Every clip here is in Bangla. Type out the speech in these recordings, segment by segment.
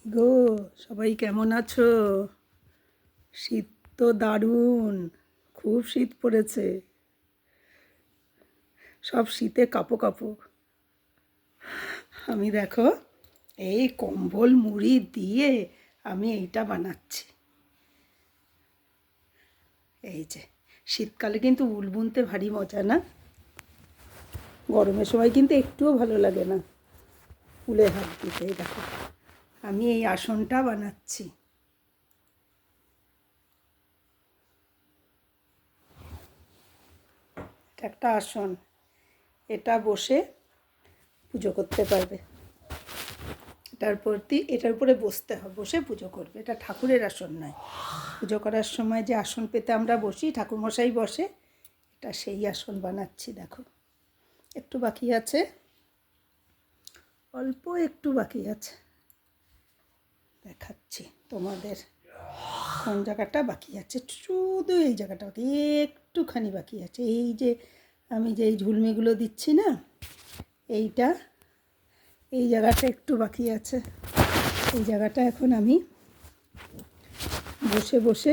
গো, সবাই কেমন আছো? শীত তো দারুণ, খুব শীত পড়েছে। সব শীতে কাঁপো কাঁপো। আমি দেখো, এই কম্বল মুড়ি দিয়ে আমি এইটা বানাচ্ছি। এই যে শীতকালে কিন্তু উল বুনতে ভারী মজা না? গরমের সময় কিন্তু একটুও ভালো লাগে না উলে হাত দিতে। এই দেখো, আমি এই আসনটা বানাচ্ছি। এটা একটা আসন, এটা বসে পুজো করতে পারবে। এটার উপরে বসে পুজো করবে। এটা ঠাকুরের আসন নয়। পুজো করার সময় যে আসন পেতে আমরা বসি, ঠাকুরমশাই বসে, এটা সেই আসন বানাচ্ছি। দেখো, একটু বাকি আছে, অল্প একটু বাকি আছে, দেখাচ্ছি তোমাদের কোন জায়গাটা বাকি আছে। শুধু এই জায়গাটা বাকি, একটুখানি বাকি আছে। এই যে আমি যে এই ঝুলমিগুলো দিচ্ছি না, এই জায়গাটা একটু বাকি আছে। এই জায়গাটা এখন আমি বসে বসে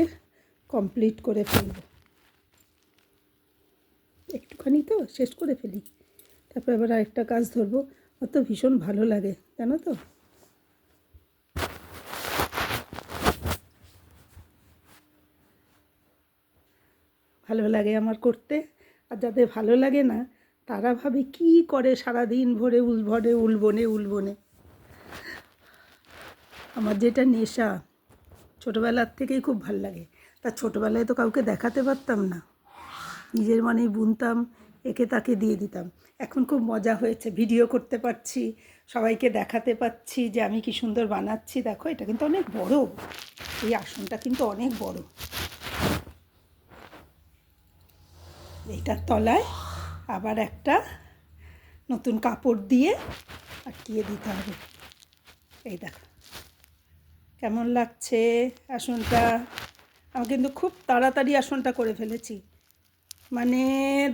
কমপ্লিট করে ফেলব। একটুখানি তো শেষ করে ফেলি, তারপর আবার আরেকটা কাজ ধরবো। অত ভীষণ ভালো লাগে, জানো তো? ভালো লাগে আমার করতে। আর যাদের ভালো লাগে না, তারা ভাবে কি করে সারাদিন ভরে উলবনে। আমার যেটা নেশা, ছোটোবেলার থেকেই খুব ভাল লাগে। তা ছোটোবেলায় তো কাউকে দেখাতে পারতাম না, নিজের মনেই বুনতাম, একে তাকে দিয়ে দিতাম। এখন খুব মজা হয়েছে, ভিডিও করতে পারছি, সবাইকে দেখাতে পাচ্ছি যে আমি কি সুন্দর বানাচ্ছি। দেখো, এটা কিন্তু অনেক বড়, এই আসনটা কিন্তু অনেক বড়। এইটার তলায় আবার একটা নতুন কাপড় দিয়ে আটকিয়ে দিতে হবে। এই দেখো কেমন লাগছে আসনটা। আমি কিন্তু খুব তাড়াতাড়ি আসনটা করে ফেলেছি, মানে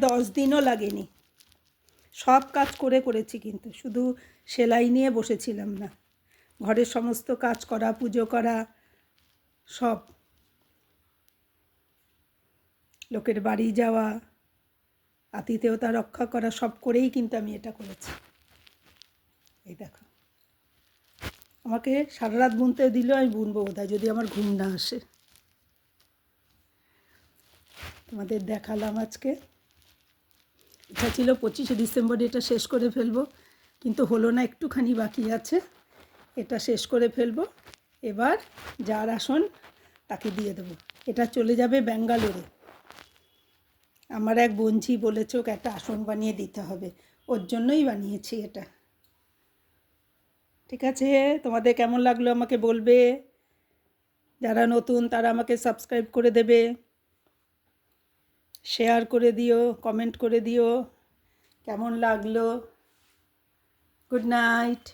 10 দিনও লাগেনি। সব কাজ করেছি, কিন্তু শুধু সেলাই নিয়ে বসেছিলাম না। ঘরের সমস্ত কাজ করা, পুজো করা, সব, লোকের বাড়ি যাওয়া, আতিথেয়তা রক্ষা করা, সব করেই কিন্তু আমি এটা করেছি। এই দেখো, আমাকে সারা রাত বুনতে দিলেও আমি বুনবো বোধহয়, যদি আমার ঘুম না আসে। তোমাদের দেখালাম আজকে। ইচ্ছা ছিল 25শে ডিসেম্বর এটা শেষ করে ফেলবো, কিন্তু হলো না, একটুখানি বাকি আছে। এটা শেষ করে ফেলবো, এবার যার আসন তাকে দিয়ে দেবো। এটা চলে যাবে ব্যাঙ্গালোরে। আমার এক বোনঝি বলেছে ওকে একটা আসন বানিয়ে দিতে হবে, ওর জন্যই বানিয়েছি এটা। ঠিক আছে, তোমাদের কেমন লাগলো আমাকে বলবে। যারা নতুন তারা আমাকে সাবস্ক্রাইব করে দেবে, শেয়ার করে দিও, কমেন্ট করে দিও কেমন লাগলো। Good night.